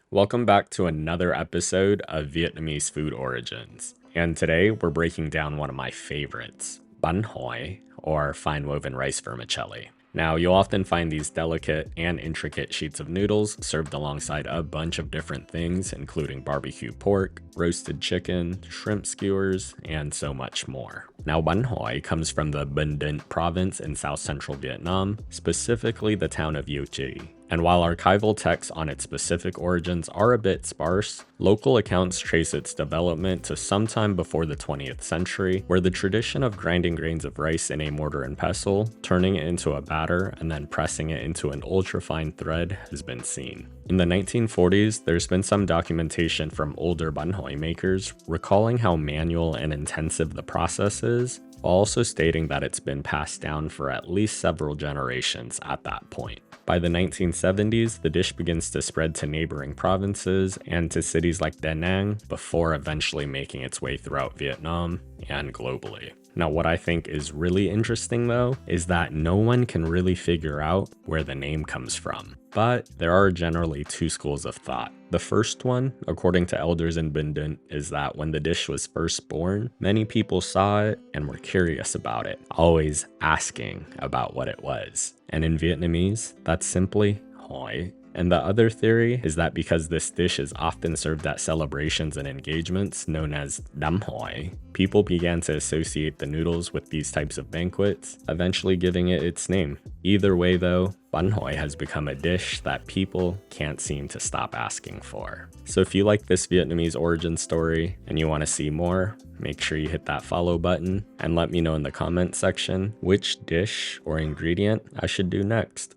Welcome back to another episode of Vietnamese Food Origins. And today we're breaking down one of my favorites, Banh Hoi, or fine woven rice vermicelli. Now, you'll often find these delicate and intricate sheets of noodles served alongside a bunch of different things, including barbecue pork, roasted chicken, shrimp skewers, and so much more. Now, Banh Hoi comes from the Binh Dinh Province in south central Vietnam, specifically the town of Dieu Tri. And while archival texts on its specific origins are a bit sparse, local accounts trace its development to sometime before the 20th century, where the tradition of grinding grains of rice in a mortar and pestle, turning it into a batter, and then pressing it into an ultra-fine thread has been seen. In the 1940s, there's been some documentation from older Banh Hoi makers recalling how manual and intensive the process is, while also stating that it's been passed down for at least several generations at that point. By the 1970s, the dish begins to spread to neighboring provinces and to cities like Da Nang before eventually making its way throughout Vietnam and globally. Now, what I think is really interesting though, is that no one can really figure out where the name comes from. But there are generally two schools of thought. The first one, according to elders in Binh Dinh, is that when the dish was first born, many people saw it and were curious about it, always asking about what it was. And in Vietnamese, that's simply hoi. And the other theory is that because this dish is often served at celebrations and engagements known as Đám Hoi, people began to associate the noodles with these types of banquets, eventually giving it its name. Either way though, Banh Hoi has become a dish that people can't seem to stop asking for. So if you like this Vietnamese origin story and you want to see more, make sure you hit that follow button and let me know in the comment section which dish or ingredient I should do next.